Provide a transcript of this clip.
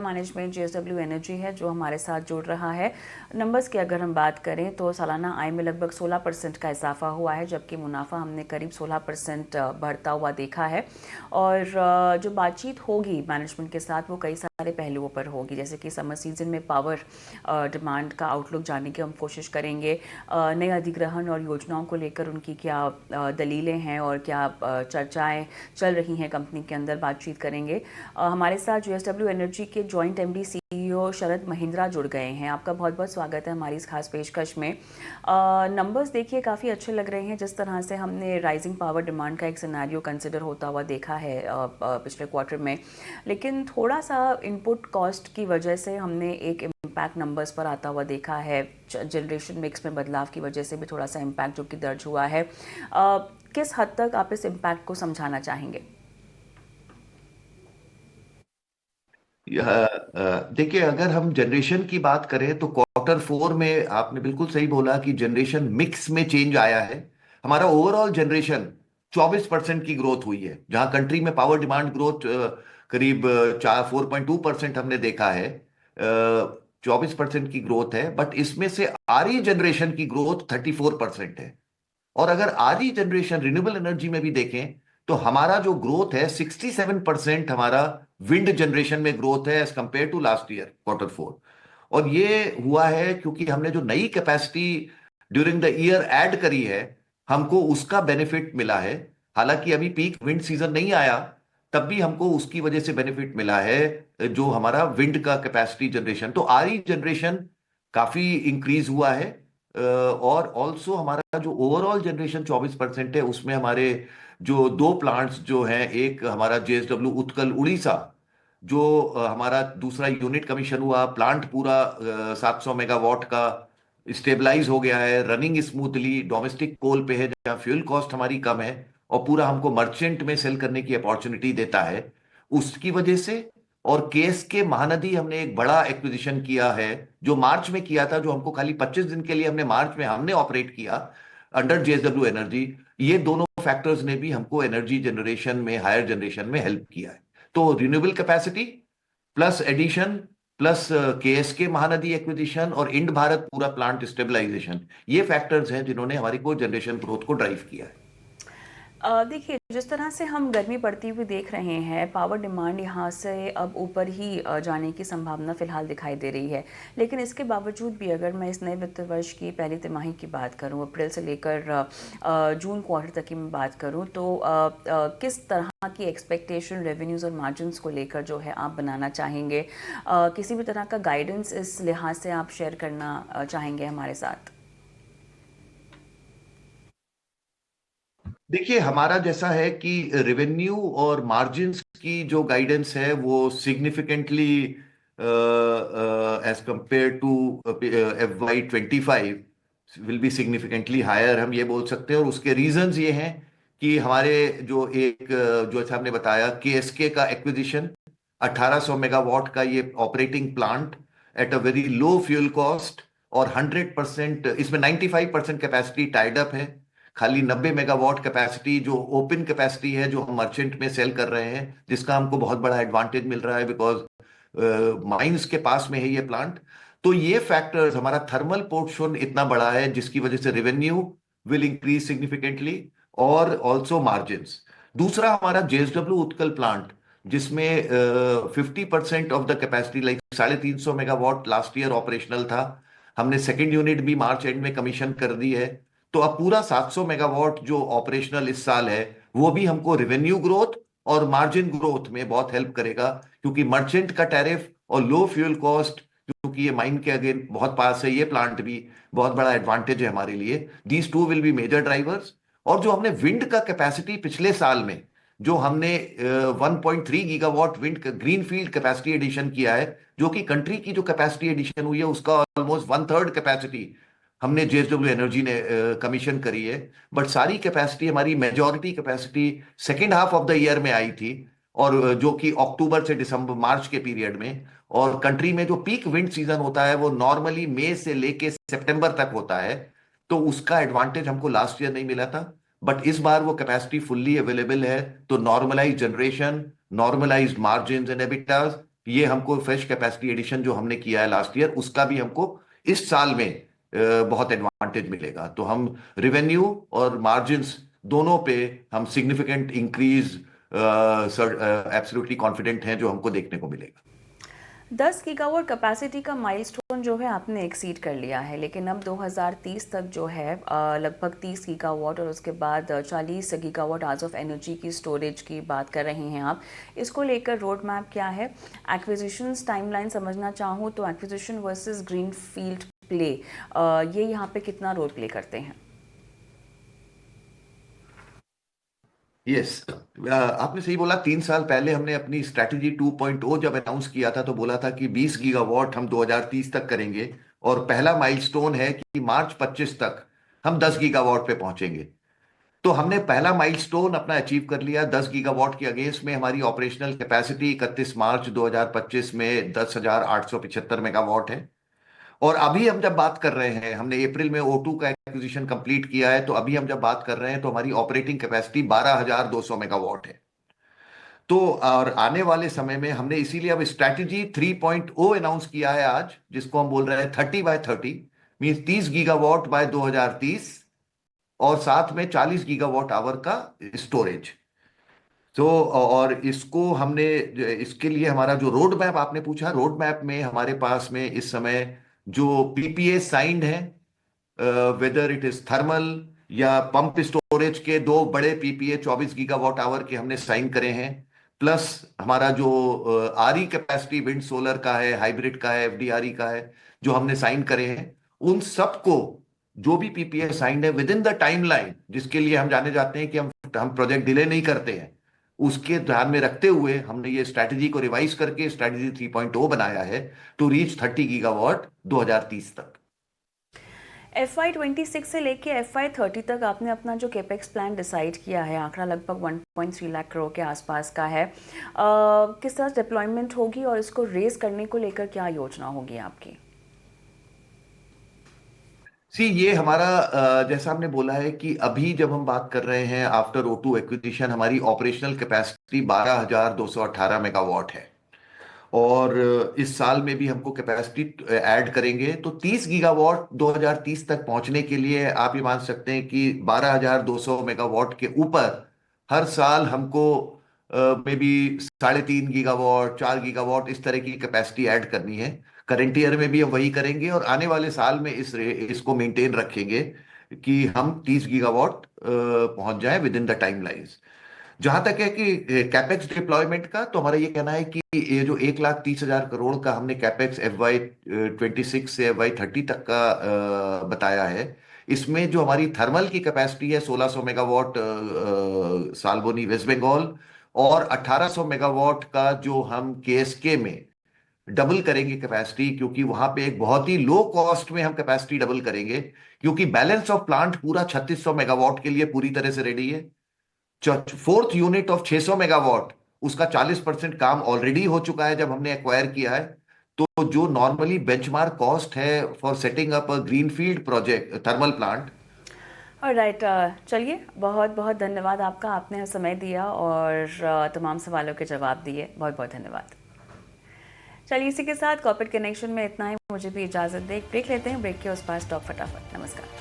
Management JSW energy है जो हमारे साथ जुड़ रहा है। नंबर्स की अगर हम बात करें तो सालाना आय में लगभग 16% का इजाफा हुआ है, जबकि मुनाफा हमने करीब 16% बढ़ता हुआ देखा है। और जो बातचीत होगी मैनेजमेंट के साथ वो कई सारे पहलुओं पर होगी, जैसे कि समर सीजन में पावर डिमांड का आउटलुक जानने की हम कोशिश करेंगे, नए अधिग्रहण और योजनाओं को लेकर उनकी क्या दलीलें हैं और क्या चर्चाएं चल रही हैं कंपनी के अंदर, बातचीत करेंगे। हमारे साथ जेएसडब्ल्यू एनर्जी के जॉइंट एमडी सीईओ शरद महिंद्रा जुड़ गए हैं। आपका बहुत बहुत स्वागत है हमारी इस खास पेशकश में। नंबर्स देखिए काफ़ी अच्छे लग रहे हैं, जिस तरह से हमने राइजिंग पावर डिमांड का एक सिनेरियो कंसिडर होता हुआ देखा है पिछले क्वार्टर में, लेकिन थोड़ा सा इनपुट कॉस्ट की वजह से हमने एक इम्पैक्ट नंबर्स पर आता हुआ देखा है। जनरेशन मिक्स में बदलाव की वजह से भी थोड़ा सा इम्पैक्ट जो कि दर्ज हुआ है। किस हद तक आप इस इम्पैक्ट को समझाना चाहेंगे? देखिए, अगर हम जनरेशन की बात करें तो क्वार्टर 4 में आपने बिल्कुल सही बोला कि जनरेशन मिक्स में चेंज आया है। हमारा ओवरऑल जनरेशन 24% की ग्रोथ हुई है, जहां कंट्री में पावर डिमांड ग्रोथ करीब 4.2% हमने देखा है। 24% की ग्रोथ है, बट इसमें से आरई जनरेशन की ग्रोथ 34% है। और अगर आरई जनरेशन रिन्यूएबल एनर्जी में भी देखें तो हमारा जो ग्रोथ है 67% हमारा विंड जनरेशन में ग्रोथ है as compare to last year quarter 4। और ये हुआ है क्योंकि हमने जो नई capacity during the year add करी है, हमको उसका बेनिफिट मिला है। हालांकि अभी पीक विंड सीजन नहीं आया, तब भी हमको उसकी वजह से बेनिफिट मिला है, जो हमारा विंड का कैपेसिटी जनरेशन, तो आरई जनरेशन काफी इंक्रीज हुआ है। और ऑल्सो हमारा जो ओवरऑल जनरेशन 24% है, उसमें हमारे जो दो प्लांट्स जो हैं, एक हमारा जेएसडब्ल्यू उत्कल उड़ीसा, जो हमारा दूसरा यूनिट कमीशन हुआ, प्लांट पूरा 700 मेगावाट का स्टेबलाइज हो गया है, रनिंग स्मूथली, डोमेस्टिक कोल पे है जहाँ फ्यूल कॉस्ट हमारी कम है, और पूरा हमको मर्चेंट में सेल करने की अपॉर्चुनिटी देता है उसकी वजह से। और केएसके महानदी हमने एक बड़ा एक्विजिशन किया है, जो मार्च में किया था, जो हमको खाली 25 दिन के लिए हमने मार्च में हमने ऑपरेट किया अंडर जेएसडब्ल्यू एनर्जी। ये दोनों फैक्टर्स ने भी हमको एनर्जी जनरेशन में, हायर जनरेशन में हेल्प किया है। तो renewable capacity plus addition plus KSK Mahanadi acquisition और इंड भारत पूरा प्लांट स्टेबलाइजेशन, ये फैक्टर्स हैं जिन्होंने हमारी को जनरेशन ग्रोथ को ड्राइव किया है। देखिए, जिस तरह से हम गर्मी बढ़ती हुई देख रहे हैं, पावर डिमांड यहाँ से अब ऊपर ही जाने की संभावना फ़िलहाल दिखाई दे रही है। लेकिन इसके बावजूद भी अगर मैं इस नए वित्त वर्ष की पहली तिमाही की बात करूँ, अप्रैल से लेकर जून क्वार्टर तक की मैं बात करूँ, तो किस तरह की एक्सपेक्टेशन रेवेन्यूज़ और मार्जिन्स को लेकर जो है आप बनाना चाहेंगे? किसी भी तरह का गाइडेंस इस लिहाज से आप शेयर करना चाहेंगे हमारे साथ? देखिए, हमारा जैसा है कि रेवेन्यू और मार्जिन्स की जो गाइडेंस है वो significantly as compare to FY25 will be significantly higher, हम ये बोल सकते हैं। और उसके रीजंस ये हैं कि हमारे जो जो जैसे आपने बताया, केएसके का एक्विजिशन, 1800 मेगावाट का ये operating plant at a very low fuel cost, और 100% इसमें 95% कैपेसिटी टाइड अप है। खाली 90 मेगावाट कैपेसिटी जो ओपन कैपेसिटी है, जो हम मर्चेंट में सेल कर रहे हैं, जिसका हमको बहुत बड़ा एडवांटेज मिल रहा है बिकॉज माइंस के पास में है ये प्लांट। तो ये फैक्टर्स, हमारा थर्मल पोर्शन इतना बड़ा है जिसकी वजह से रेवेन्यू विल इंक्रीज सिग्निफिकेंटली, और ऑल्सो मार्जिन्स। दूसरा हमारा जेएसडब्ल्यू उत्कल प्लांट, जिसमें 50% of the capacity, like 350 megawatt last year operational था, हमने सेकेंड यूनिट भी मार्च एंड में कमीशन कर दी है। तो अब पूरा 700 मेगावाट जो ऑपरेशनल इस साल है, वो भी हमको रेवेन्यू ग्रोथ और मार्जिन ग्रोथ में बहुत हेल्प करेगा, क्योंकि मर्चेंट का टैरिफ और लो फ्यूल कॉस्ट, क्योंकि ये माइन के अगेन बहुत पास है, ये प्लांट भी बहुत बड़ा एडवांटेज है हमारे लिए। These two will be major drivers. और जो हमने विंड का कैपेसिटी पिछले साल में, जो हमने 1.3 gigawatt wind green field capacity addition किया है, जो कि कंट्री की जो कैपेसिटी एडिशन हुई है उसका ऑलमोस्ट 1/3 कैपेसिटी हमने जेएसडब्ल्यू एनर्जी ने कमीशन करी है। बट सारी कैपेसिटी, हमारी majority capacity second half of the year में आई थी, और जो कि अक्टूबर से दिसंबर मार्च के पीरियड में। और कंट्री में जो पीक विंड सीजन होता है वो नॉर्मली मई से लेके सितंबर तक होता है, तो उसका एडवांटेज हमको लास्ट ईयर नहीं मिला था। बट इस बार वो कैपेसिटी फुल्ली अवेलेबल है, तो normalise generation, normalise margin and EBITDA, ये हमको फ्रेश कैपेसिटी एडिशन जो हमने किया है लास्ट ईयर, उसका भी हमको इस साल में बहुत एडवांटेज मिलेगा। तो हम रेवेन्यू और मार्जिन्स दोनों पे हम सिग्निफिकेंट इंक्रीज एब्सोल्युटली कॉन्फिडेंट हैं जो हमको देखने को मिलेगा। 10 गीगावाट कैपेसिटी का माइलस्टोन जो है आपने एक्सीड कर लिया है, लेकिन अब 2030 तक जो है लगभग 30 गीगावाट और उसके बाद 40 गीगावाट आवर्स ऑफ एनर्जी की स्टोरेज की बात कर रहे हैं आप। इसको लेकर रोड मैप क्या है? एक्विजिशंस टाइमलाइन समझना चाहूँ तो acquisition versus green field play, ये यहाँ पे कितना रोल प्ले करते हैं? यस, आपने सही बोला। 3 साल पहले हमने अपनी स्ट्रैटेजी 2.0 जब अनाउंस किया था तो बोला था कि 20 गीगावाट हम 2030 तक करेंगे, और पहला माइलस्टोन है कि मार्च 25 तक हम 10 गीगावाट पे पहुंचेंगे। तो हमने पहला माइलस्टोन अपना अचीव कर लिया। 10 गीगावाट के अगेंस्ट में हमारी ऑपरेशनल कैपेसिटी 31 मार्च 2025 में 10,875 मेगावाट है। और अभी हम जब बात कर रहे हैं, हमने अप्रैल में O2 का एक्विजिशन कंप्लीट किया है, तो अभी हम जब बात कर रहे हैं तो हमारी ऑपरेटिंग कैपेसिटी 12,200 मेगावाट है। तो और आने वाले समय में हमने इसीलिए अब स्ट्रैटेजी 3.0 अनाउंस किया है आज, जिसको हम बोल रहे हैं 30/30, मीन्स 30 गीगावाट बाय 2030, और साथ में 40 गीगावाट आवर का स्टोरेज। तो और इसको हमने, इसके लिए हमारा जो रोड मैप आपने पूछा, रोड मैप में हमारे पास में इस समय जो पीपीए साइंड है, वेदर इट इज थर्मल या पंप स्टोरेज के दो बड़े पीपीए 24 गीगावाट आवर के हमने साइन करे हैं, प्लस हमारा जो आरई कैपेसिटी विंड सोलर का है, हाइब्रिड का है, एफडीआरई का है, जो हमने साइन करे हैं, उन सबको जो भी पीपीए साइंड है विद इन द टाइमलाइन, जिसके लिए हम जाने जाते हैं कि हम प्रोजेक्ट डिले नहीं करते हैं, उसके ध्यान में रखते हुए हमने ये स्ट्रैटेजी को रिवाइज करके स्ट्रैटेजी 3.0 बनाया है टू रीच 30 गीगावाट 2030 तक। FY26 से लेके FY30 तक आपने अपना जो केपेक्स प्लान डिसाइड किया है, आंकड़ा लगभग 1.3 लाख करोड़ के आसपास का है। किस तरह डिप्लॉयमेंट होगी और इसको रेज करने को लेकर क्या योजना होगी आपकी? ये हमारा जैसा हमने बोला है कि अभी जब हम बात कर रहे हैं आफ्टर O2 एक्विजिशन, हमारी ऑपरेशनल कैपेसिटी 12,218 मेगावाट है। और इस साल में भी हमको कैपेसिटी ऐड करेंगे, तो 30 गीगावाट 2030 तक पहुंचने के लिए आप ये मान सकते हैं कि 12,200 मेगावाट के ऊपर हर साल हमको मे बी 3.5 गीगावाट 4 गीगावाट इस तरह की कैपेसिटी ऐड करनी है। करंट ईयर में भी हम वही करेंगे, और आने वाले साल में इसको मेंटेन रखेंगे कि हम 30 गीगावाट पहुंच जाएं with in the time lines. जहां तक है कि कैपेक्स डिप्लॉयमेंट का, तो हमारा ये कहना है कि ये जो 1,30,000 करोड़ का हमने कैपेक्स FY26 से FY30 तक का बताया है, इसमें जो हमारी थर्मल की कैपेसिटी है 1,600 मेगावाट साल्बोनी वेस्ट बंगाल, और 1,800 मेगावाट का जो हम केएसके में डबल करेंगे कैपेसिटी, क्योंकि वहां पे एक बहुत ही लो कॉस्ट में हम कैपेसिटी डबल करेंगे, क्योंकि बैलेंस ऑफ प्लांट पूरा 3,600 मेगावाट के लिए पूरी तरह से रेडी है। फोर्थ यूनिट ऑफ 600 मेगावाट, उसका 40% काम ऑलरेडी हो चुका है जब हमने एक्वायर किया है। तो जो नॉर्मली बेंचमार्क कॉस्ट है for setting up a greenfield project thermal plant. Right, चलिए, बहुत बहुत धन्यवाद आपका, आपने समय दिया और तमाम सवालों के जवाब दिए। बहुत बहुत धन्यवाद। चलिए, इसी के साथ कॉर्पोरेट कनेक्शन में इतना ही। मुझे भी इजाज़त दें, ब्रेक लेते हैं। ब्रेक के उस पास स्टॉप फटाफट। नमस्कार।